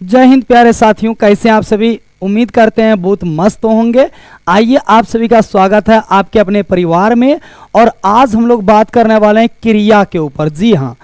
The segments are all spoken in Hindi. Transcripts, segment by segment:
जय हिंद प्यारे साथियों, कैसे आप सभी? उम्मीद करते हैं बहुत मस्त होंगे। आइए, आप सभी का स्वागत है आपके अपने परिवार में। और आज हम लोग बात करने वाले हैं क्रिया के ऊपर। जी हाँ,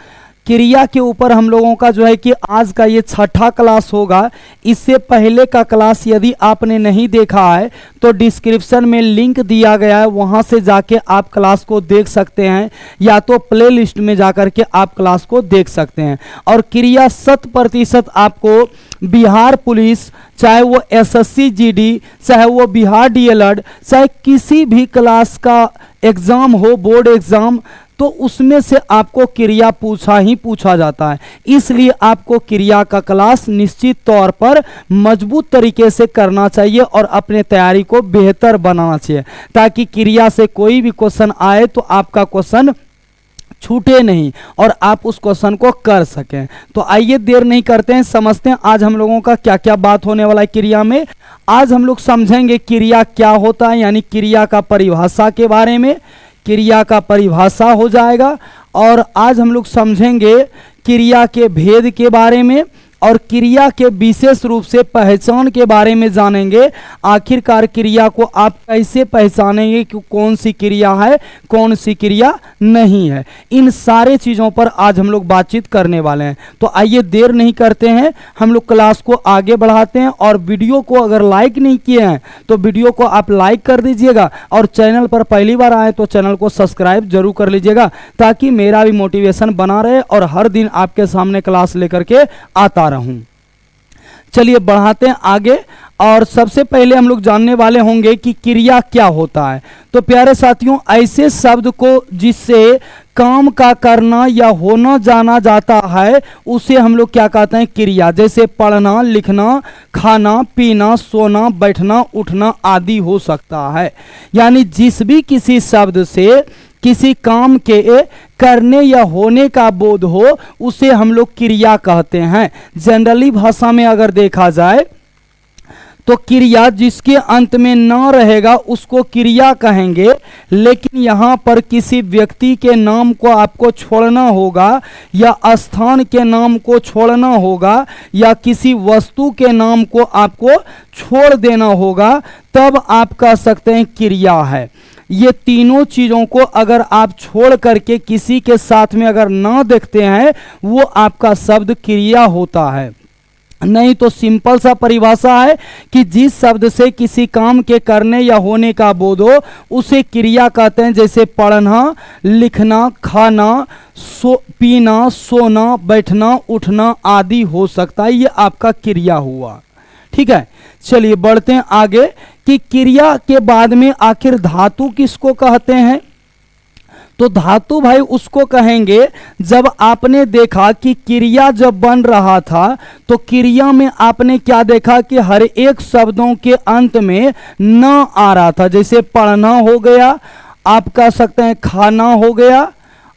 क्रिया के ऊपर हम लोगों का जो है कि आज का ये छठा क्लास होगा। इससे पहले का क्लास यदि आपने नहीं देखा है तो डिस्क्रिप्शन में लिंक दिया गया है, वहां से जाके आप क्लास को देख सकते हैं, या तो प्ले लिस्ट में जाकर के आप क्लास को देख सकते हैं। और क्रिया 100% आपको बिहार पुलिस, चाहे वो एसएससी जीडी, चाहे वो बिहार डीएलएड, चाहे किसी भी क्लास का एग्जाम हो, बोर्ड एग्जाम, तो उसमें से आपको क्रिया पूछा ही पूछा जाता है। इसलिए आपको क्रिया का क्लास निश्चित तौर पर मजबूत तरीके से करना चाहिए और अपने तैयारी को बेहतर बनाना चाहिए, ताकि क्रिया से कोई भी क्वेश्चन आए तो आपका क्वेश्चन छूटे नहीं और आप उस क्वेश्चन को कर सकें। तो आइए देर नहीं करते हैं, समझते हैं आज हम लोगों का क्या क्या बात होने वाला है क्रिया में। आज हम लोग समझेंगे क्रिया क्या होता है, यानी क्रिया का परिभाषा के बारे में। क्रिया का परिभाषा हो जाएगा। और आज हम लोग समझेंगे क्रिया के भेद के बारे में, और क्रिया के विशेष रूप से पहचान के बारे में जानेंगे। आखिरकार क्रिया को आप कैसे पहचानेंगे कि कौन सी क्रिया है, कौन सी क्रिया नहीं है। इन सारे चीज़ों पर आज हम लोग बातचीत करने वाले हैं। तो आइए देर नहीं करते हैं, हम लोग क्लास को आगे बढ़ाते हैं। और वीडियो को अगर लाइक नहीं किए हैं तो वीडियो को आप लाइक कर दीजिएगा, और चैनल पर पहली बार आए तो चैनल को सब्सक्राइब जरूर कर लीजिएगा, ताकि मेरा भी मोटिवेशन बना रहे और हर दिन आपके सामने क्लास लेकर के आता रहूं। चलिए बढ़ाते हैं आगे। और सबसे पहले हम लोग जानने वाले होंगे कि क्रिया क्या होता है। तो प्यारे साथियों, ऐसे शब्द को जिससे काम का करना या होना जाना जाता है उसे हम लोग क्या कहते हैं? क्रिया। जैसे पढ़ना, लिखना, खाना, पीना, सोना, बैठना, उठना आदि हो सकता है। यानी जिस भी किसी शब्द से किसी काम के करने या होने का बोध हो उसे हम लोग क्रिया कहते हैं। जनरली भाषा में अगर देखा जाए तो क्रिया जिसके अंत में न रहेगा उसको क्रिया कहेंगे। लेकिन यहाँ पर किसी व्यक्ति के नाम को आपको छोड़ना होगा, या स्थान के नाम को छोड़ना होगा, या किसी वस्तु के नाम को आपको छोड़ देना होगा, तब आप कह सकते हैं क्रिया है। ये तीनों चीज़ों को अगर आप छोड़ करके किसी के साथ में अगर ना देखते हैं, वो आपका शब्द क्रिया होता है। नहीं तो सिंपल सा परिभाषा है कि जिस शब्द से किसी काम के करने या होने का बोध हो उसे क्रिया कहते हैं। जैसे पढ़ना, लिखना, खाना, पीना, सोना, बैठना, उठना आदि हो सकता है। ये आपका क्रिया हुआ। ठीक है, चलिए बढ़ते हैं आगे कि क्रिया के बाद में आखिर धातु किसको कहते हैं। तो धातु भाई उसको कहेंगे जब आपने देखा कि क्रिया जब बन रहा था तो क्रिया में आपने क्या देखा कि हर एक शब्दों के अंत में न आ रहा था। जैसे पढ़ना हो गया, आप कह सकते हैं खाना हो गया,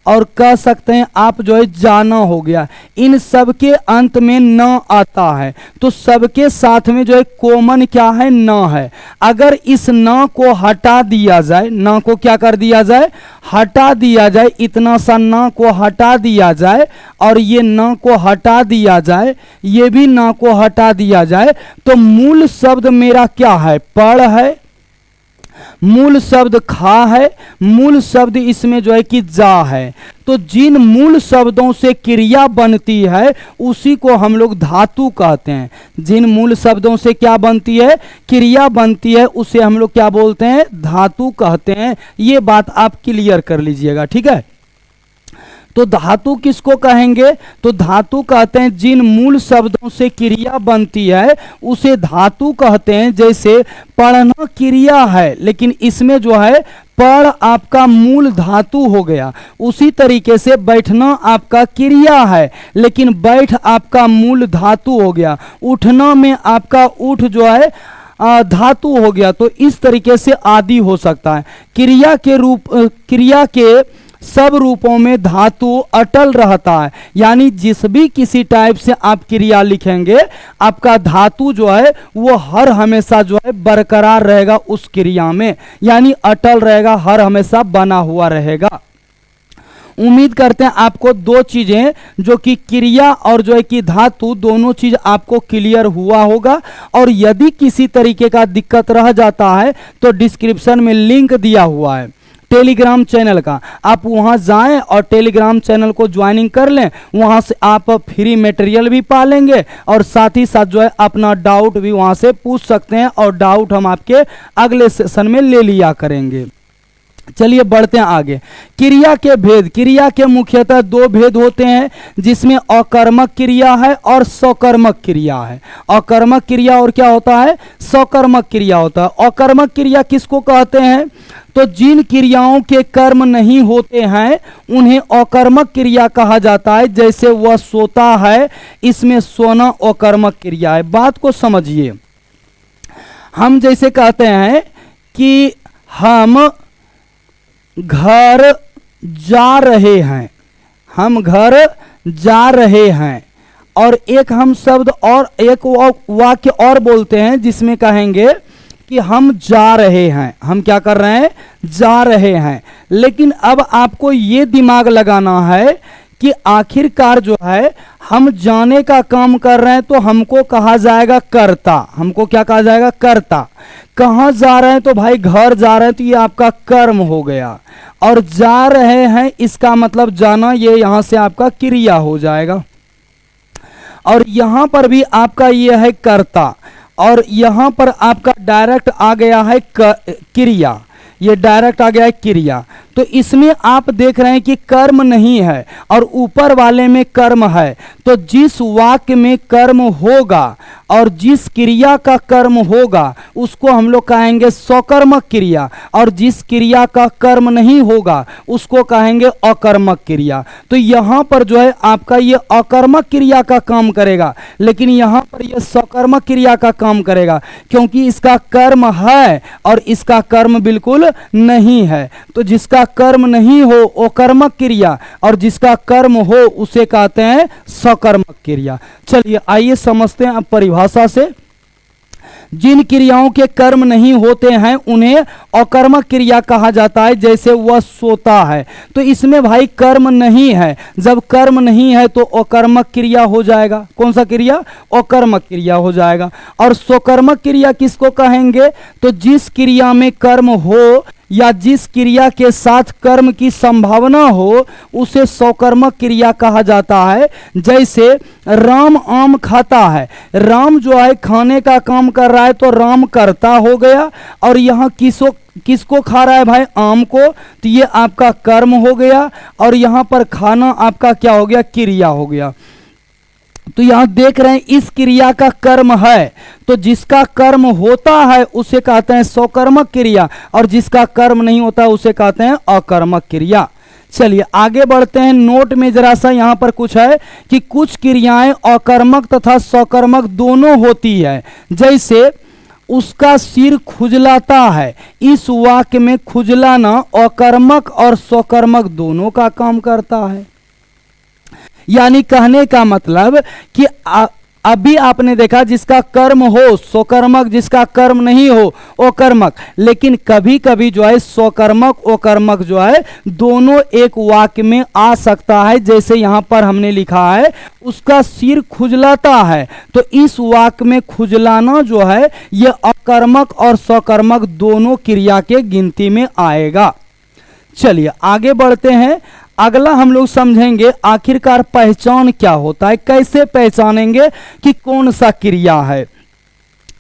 और कह सकते हैं आप जो है जाना हो गया। इन सब के अंत में न आता है, तो सबके साथ में जो है कॉमन क्या है? न है। अगर इस न को हटा दिया जाए, न को क्या कर दिया जाए? हटा दिया जाए। इतना सा न को हटा दिया जाए और ये न को हटा दिया जाए, ये भी न को हटा दिया जाए, तो मूल शब्द मेरा क्या है? पढ़ है। मूल शब्द खा है। मूल शब्द इसमें जो है कि जा है। तो जिन मूल शब्दों से क्रिया बनती है उसी को हम लोग धातु कहते हैं। जिन मूल शब्दों से क्या बनती है? क्रिया बनती है, उसे हम लोग क्या बोलते हैं? धातु कहते हैं। ये बात आप क्लियर कर लीजिएगा, ठीक है। तो धातु किसको कहेंगे? तो धातु कहते हैं जिन मूल शब्दों से क्रिया बनती है उसे धातु कहते हैं। जैसे पढ़ना क्रिया है, लेकिन इसमें जो है पढ़ आपका मूल धातु हो गया। उसी तरीके से बैठना आपका क्रिया है, लेकिन बैठ आपका मूल धातु हो गया। उठना में आपका उठ जो है धातु हो गया। तो इस तरीके से आदि हो सकता है। क्रिया के सब रूपों में धातु अटल रहता है। यानी जिस भी किसी टाइप से आप क्रिया लिखेंगे, आपका धातु जो है वो हर हमेशा जो है बरकरार रहेगा उस क्रिया में, यानी अटल रहेगा, हर हमेशा बना हुआ रहेगा। उम्मीद करते हैं आपको दो चीजें जो कि क्रिया और जो है कि धातु दोनों चीज आपको क्लियर हुआ होगा। और यदि किसी तरीके का दिक्कत रह जाता है तो डिस्क्रिप्शन में लिंक दिया हुआ है टेलीग्राम चैनल का, आप वहां जाएं और टेलीग्राम चैनल को ज्वाइनिंग कर लें। वहां से आप फ्री मटेरियल भी पा लेंगे और साथ ही साथ जो है अपना डाउट भी वहां से पूछ सकते हैं और डाउट हम आपके अगले सेशन में ले लिया करेंगे। चलिए बढ़ते हैं आगे। क्रिया के भेद, क्रिया के मुख्यतः दो भेद होते हैं जिसमें अकर्मक क्रिया है और सकर्मक क्रिया है। अकर्मक क्रिया और क्या होता है, सकर्मक क्रिया होता है। अकर्मक क्रिया किसको कहते हैं, तो जिन क्रियाओं के कर्म नहीं होते हैं उन्हें अकर्मक क्रिया कहा जाता है। जैसे वह सोता है, इसमें सोना अकर्मक क्रिया है। बात को समझिए, हम जैसे कहते हैं कि हम घर जा रहे हैं, हम घर जा रहे हैं, और एक हम शब्द और एक वाक्य और बोलते हैं जिसमें कहेंगे कि हम जा रहे हैं। हम क्या कर रहे हैं, जा रहे हैं। लेकिन अब आपको ये दिमाग लगाना है कि आखिरकार जो है हम जाने का काम कर रहे हैं तो हमको कहा जाएगा कर्ता। हमको क्या कहा जाएगा, कर्ता। कहाँ जा रहे हैं, तो भाई घर जा रहे हैं, तो ये आपका कर्म हो गया। और जा रहे हैं इसका मतलब जाना, ये यहां से आपका क्रिया हो जाएगा। और यहां पर भी आपका ये है कर्ता, और यहां पर आपका डायरेक्ट आ गया है क्रिया, ये डायरेक्ट आ गया है क्रिया। तो इसमें आप देख रहे हैं कि कर्म नहीं है और ऊपर वाले में कर्म है। तो जिस वाक्य में कर्म होगा और जिस क्रिया का कर्म होगा उसको हम लोग कहेंगे सकर्मक क्रिया, और जिस क्रिया का कर्म नहीं होगा उसको कहेंगे अकर्मक क्रिया। तो यहां पर जो है आपका ये अकर्मक क्रिया का काम करेगा, लेकिन यहां पर ये सकर्मक क्रिया का काम करेगा, क्योंकि इसका कर्म है और इसका कर्म बिल्कुल नहीं है। तो जिसका कर्म नहीं हो वो कर्मक क्रिया, और जिसका कर्म हो उसे कहते हैं सकर्मक क्रिया। चलिए आइए समझते हैं अब परिभाषा से। जिन क्रियाओं के कर्म नहीं होते हैं उन्हें अकर्मक क्रिया कहा जाता है। जैसे वह सोता है, तो इसमें भाई कर्म नहीं है। जब कर्म नहीं है तो अकर्मक क्रिया हो जाएगा। कौन सा क्रिया, अकर्मक क्रिया हो जाएगा। और सकर्मक क्रिया किसको कहेंगे, तो जिस क्रिया में कर्म हो या जिस क्रिया के साथ कर्म की संभावना हो उसे सकर्मक क्रिया कहा जाता है। जैसे राम आम खाता है, राम जो है खाने का काम कर रहा है तो राम कर्ता हो गया, और यहाँ किसको खा रहा है भाई, आम को, तो ये आपका कर्म हो गया। और यहाँ पर खाना आपका क्या हो गया, क्रिया हो गया। तो यहां देख रहे हैं इस क्रिया का कर्म है, तो जिसका कर्म होता है उसे कहते हैं सकर्मक क्रिया, और जिसका कर्म नहीं होता उसे कहते हैं अकर्मक क्रिया। चलिए आगे बढ़ते हैं। नोट में जरा सा यहां पर कुछ है कि कुछ क्रियाएं अकर्मक तथा सकर्मक दोनों होती है। जैसे उसका सिर खुजलाता है, इस वाक्य में खुजलाना अकर्मक और सकर्मक दोनों का काम करता है। यानी कहने का मतलब कि अभी आपने देखा जिसका कर्म हो सकर्मक, जिसका कर्म नहीं हो अकर्मक, लेकिन कभी कभी जो है सकर्मक अकर्मक जो है दोनों एक वाक्य में आ सकता है। जैसे यहां पर हमने लिखा है उसका सिर खुजलाता है, तो इस वाक्य में खुजलाना जो है यह अकर्मक और सकर्मक दोनों क्रिया के गिनती में आएगा। चलिए आगे बढ़ते हैं। अगला हम लोग समझेंगे आखिरकार पहचान क्या होता है, कैसे पहचानेंगे कि कौन सा क्रिया है।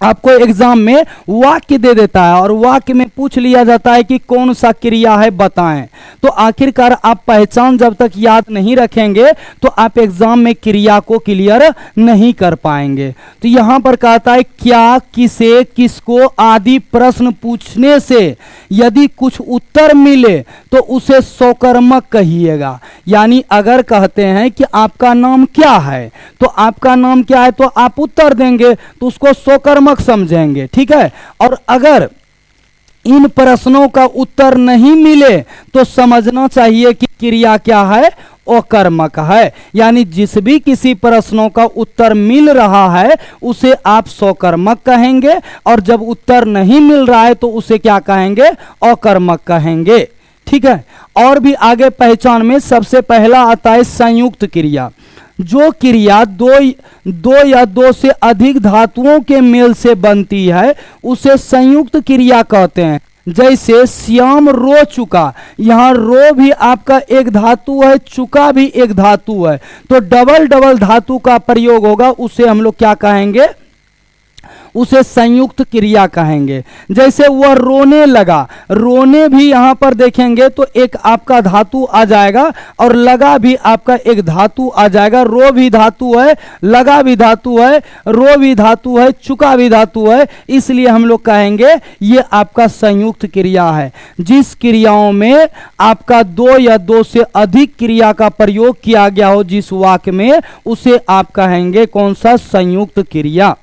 आपको एग्जाम में वाक्य दे देता है और वाक्य में पूछ लिया जाता है कि कौन सा क्रिया है बताएं, तो आखिरकार आप पहचान जब तक याद नहीं रखेंगे तो आप एग्जाम में क्रिया को क्लियर नहीं कर पाएंगे। तो यहां पर कहता है क्या, किसे, किसको आदि प्रश्न पूछने से यदि कुछ उत्तर मिले तो उसे सकर्मक कहिएगा। यानी अगर कहते हैं कि आपका नाम क्या है, तो आपका नाम क्या है तो आप उत्तर देंगे तो उसको सकर्मक समझेंगे, ठीक है। और अगर इन प्रश्नों का उत्तर नहीं मिले तो समझना चाहिए कि क्रिया क्या है, अकर्मक है। यानी जिस भी किसी प्रश्नों का उत्तर मिल रहा है उसे आप सकर्मक कहेंगे, और जब उत्तर नहीं मिल रहा है तो उसे क्या कहेंगे, अकर्मक कहेंगे, ठीक है। और भी आगे पहचान में सबसे पहला आता है संयुक्त क्रिया। जो क्रिया दो या दो से अधिक धातुओं के मेल से बनती है उसे संयुक्त क्रिया कहते हैं। जैसे श्याम रो चुका, यहाँ रो भी आपका एक धातु है, चुका भी एक धातु है, तो डबल डबल धातु का प्रयोग होगा, उसे हम लोग क्या कहेंगे, उसे संयुक्त क्रिया कहेंगे। जैसे वह रोने लगा, रोने भी यहां पर देखेंगे तो एक आपका धातु आ जाएगा और लगा भी आपका एक धातु आ जाएगा। रो भी धातु है, लगा भी धातु है, रो भी धातु है, चुका भी धातु है, इसलिए हम लोग कहेंगे ये आपका संयुक्त क्रिया है। जिस क्रियाओं में आपका दो या दो से अधिक क्रिया का प्रयोग किया गया हो जिस वाक्य में, उसे आप कहेंगे कौन सा, संयुक्त क्रिया।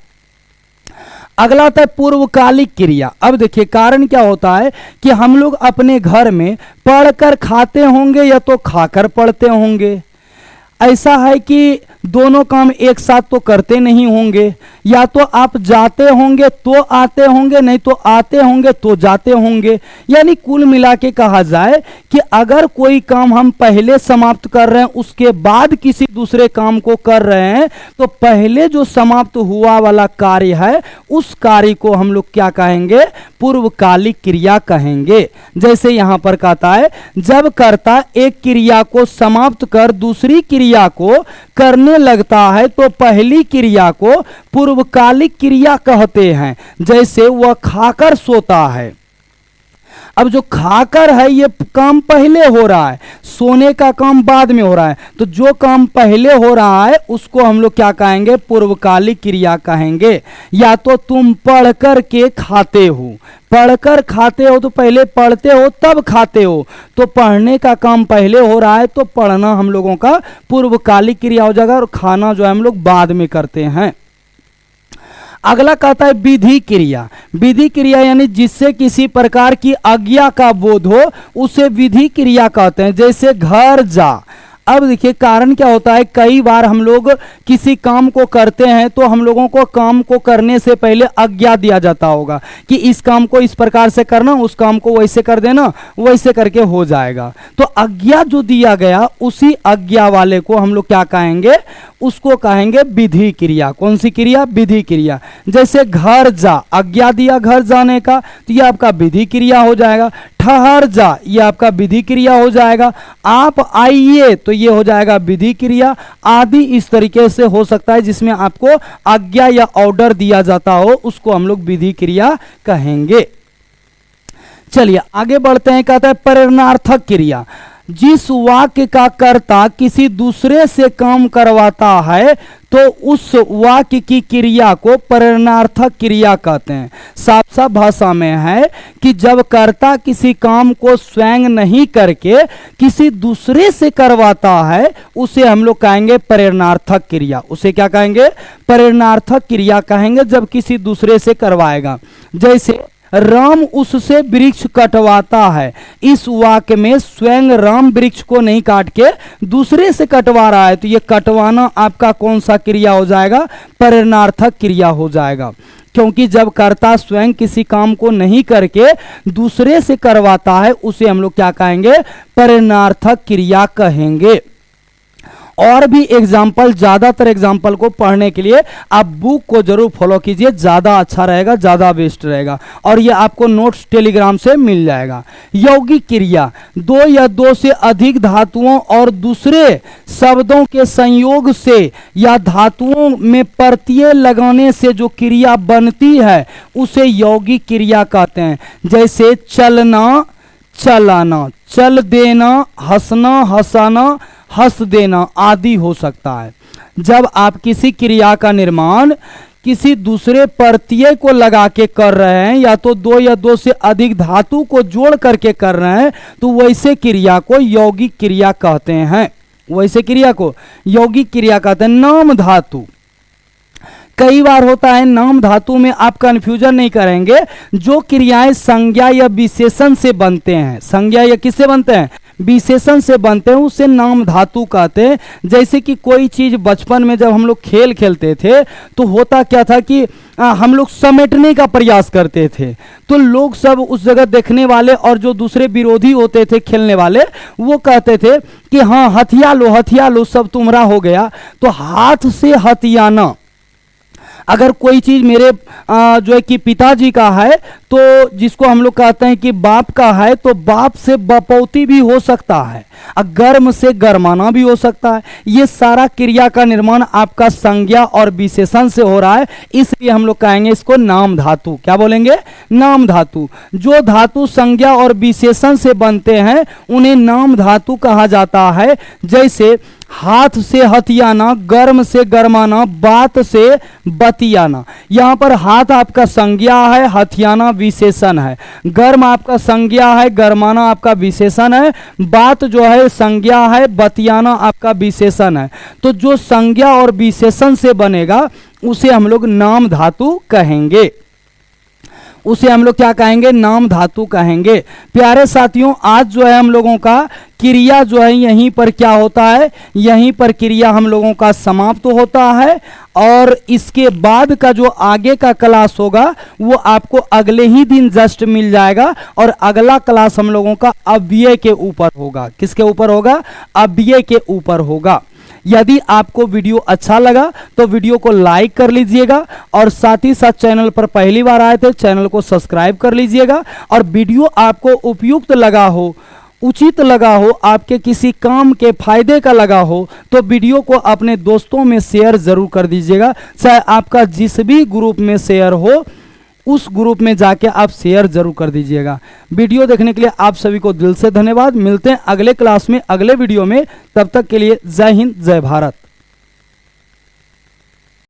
अगला आता है पूर्वकालिक क्रिया। अब देखिए कारण क्या होता है कि हम लोग अपने घर में पढ़कर खाते होंगे या तो खाकर पढ़ते होंगे। ऐसा है कि दोनों काम एक साथ तो करते नहीं होंगे, या तो आप जाते होंगे तो आते होंगे, नहीं तो आते होंगे तो जाते होंगे। यानी कुल मिला के कहा जाए कि अगर कोई काम हम पहले समाप्त कर रहे हैं उसके बाद किसी दूसरे काम को कर रहे हैं तो पहले जो समाप्त हुआ वाला कार्य है उस कार्य को हम लोग क्या कहेंगे, पूर्वकालिक क्रिया कहेंगे। जैसे यहां पर कहता है जब कर्ता एक क्रिया को समाप्त कर दूसरी क्रिया को करने लगता है तो पहली क्रिया को पूर्वकालिक क्रिया कहते हैं। जैसे वह खाकर सोता है, अब जो खाकर है ये काम पहले हो रहा है, सोने का काम बाद में हो रहा है, तो जो काम पहले हो रहा है उसको हम लोग क्या कहेंगे, पूर्वकालिक क्रिया कहेंगे। या तो तुम पढ़ कर के खाते हो, पढ़कर खाते हो तो पहले पढ़ते हो तब खाते हो, तो पढ़ने का काम पहले हो रहा है तो पढ़ना हम लोगों का पूर्वकालिक क्रिया हो जाएगा और खाना जो है हम लोग बाद में करते हैं। अगला कहता है विधि क्रिया। विधि क्रिया यानी जिससे किसी प्रकार की आज्ञा का बोध हो उसे विधि क्रिया कहते हैं। जैसे घर जा, अब देखिए कारण क्या होता है, कई बार हम लोग किसी काम को करते हैं तो हम लोगों को काम को करने से पहले आज्ञा दिया जाता होगा कि इस काम को इस प्रकार से करना, उस काम को वैसे कर देना, वैसे करके हो जाएगा। तो आज्ञा जो दिया गया उसी आज्ञा वाले को हम लोग क्या कहेंगे, उसको कहेंगे विधि क्रिया। कौन सी क्रिया, विधि क्रिया। जैसे घर जा, आज्ञा दिया घर जाने का तो ये आपका विधि क्रिया हो जाएगा। ठहर जा, ये आपका विधि क्रिया हो जाएगा। आप आइए तो ये हो जाएगा विधि क्रिया। आदि इस तरीके से हो सकता है जिसमें आपको आज्ञा या ऑर्डर दिया जाता हो, उसको हम लोग विधि क्रिया कहेंगे। चलिए आगे बढ़ते हैं। कहता है प्रेरणार्थक क्रिया। जिस वाक्य का कर्ता किसी दूसरे से काम करवाता है तो उस वाक्य की क्रिया को प्रेरणार्थक क्रिया कहते हैं। साफ साफ भाषा में है कि जब कर्ता किसी काम को स्वयं नहीं करके किसी दूसरे से करवाता है उसे हम लोग कहेंगे प्रेरणार्थक क्रिया। उसे क्या कहेंगे, प्रेरणार्थक क्रिया कहेंगे जब किसी दूसरे से करवाएगा। जैसे राम उससे वृक्ष कटवाता है, इस वाक्य में स्वयं राम वृक्ष को नहीं काट के दूसरे से कटवा रहा है तो ये कटवाना आपका कौन सा क्रिया हो जाएगा, प्रेरणार्थक क्रिया हो जाएगा। क्योंकि जब कर्ता स्वयं किसी काम को नहीं करके दूसरे से करवाता है उसे हम लोग क्या कहेंगे, प्रेरणार्थक क्रिया कहेंगे। और भी एग्जाम्पल, ज्यादातर एग्जाम्पल को पढ़ने के लिए आप बुक को जरूर फॉलो कीजिए, ज्यादा अच्छा रहेगा, ज्यादा बेस्ट रहेगा। और ये आपको नोट्स टेलीग्राम से मिल जाएगा। यौगिक क्रिया, दो या दो से अधिक धातुओं और दूसरे शब्दों के संयोग से या धातुओं में प्रत्यय लगाने से जो क्रिया बनती है उसे यौगिक क्रिया कहते हैं। जैसे चलना, चलाना, चल देना, हंसना, हंसाना, हंस देना आदि हो सकता है। जब आप किसी क्रिया का निर्माण किसी दूसरे प्रत्यय को लगा के कर रहे हैं या तो दो या दो से अधिक धातु को जोड़ करके कर रहे हैं तो वैसे क्रिया को यौगिक क्रिया कहते हैं। वैसे क्रिया को यौगिक क्रिया कहते हैं। नाम धातु, कई बार होता है नाम धातु में आप कंफ्यूजन नहीं करेंगे, जो क्रियाएं संज्ञा या विशेषण से बनते हैं। संज्ञा या किससे बनते हैं, विशेषण से बनते हैं उसे नाम धातु कहते हैं। जैसे कि कोई चीज बचपन में जब हम लोग खेल खेलते थे तो होता क्या था कि हम लोग समेटने का प्रयास करते थे, तो लोग सब उस जगह देखने वाले और जो दूसरे विरोधी होते थे खेलने वाले वो कहते थे कि हाँ हथिया लो सब तुम्हारा हो गया। तो हाथ से हथियाना, अगर कोई चीज मेरे जो है कि पिताजी का है तो जिसको हम लोग कहते हैं कि बाप का है, तो बाप से बपौती भी हो सकता है, गर्म से गरमाना भी हो सकता है। ये सारा क्रिया का निर्माण आपका संज्ञा और विशेषण से हो रहा है, इसलिए हम लोग कहेंगे इसको नाम धातु। क्या बोलेंगे? नाम धातु। जो धातु संज्ञा और विशेषण से बनते हैं उन्हें नाम धातु कहा जाता है। जैसे हाथ से हथियाना, गर्म से गरमाना, बात से बतियाना। यहां पर हाथ आपका संज्ञा है, हथियाना विशेषण है, गर्म आपका संज्ञा है, गरमाना आपका विशेषण है, बात जो है संज्ञा है, बतियाना आपका विशेषण है। तो जो संज्ञा और विशेषण से बनेगा उसे हम लोग नाम धातु कहेंगे। उसे हम लोग क्या कहेंगे? नाम धातु कहेंगे। प्यारे साथियों, आज जो है हम लोगों का क्रिया जो है यहीं पर क्या होता है, यहीं पर क्रिया हम लोगों का समाप्त होता है। और इसके बाद का जो आगे का क्लास होगा वो आपको अगले ही दिन जस्ट मिल जाएगा। और अगला क्लास हम लोगों का अव्यय के ऊपर होगा। किसके ऊपर होगा? अव्यय के ऊपर होगा। यदि आपको वीडियो अच्छा लगा तो वीडियो को लाइक कर लीजिएगा और साथ ही साथ चैनल पर पहली बार आए थे चैनल को सब्सक्राइब कर लीजिएगा। और वीडियो आपको उपयुक्त लगा हो, उचित लगा हो, आपके किसी काम के फायदे का लगा हो तो वीडियो को अपने दोस्तों में शेयर जरूर कर दीजिएगा। चाहे आपका जिस भी ग्रुप में शेयर हो उस ग्रुप में जाके आप शेयर जरूर कर दीजिएगा। वीडियो देखने के लिए आप सभी को दिल से धन्यवाद। मिलते हैं अगले क्लास में, अगले वीडियो में। तब तक के लिए जय हिंद, जय भारत।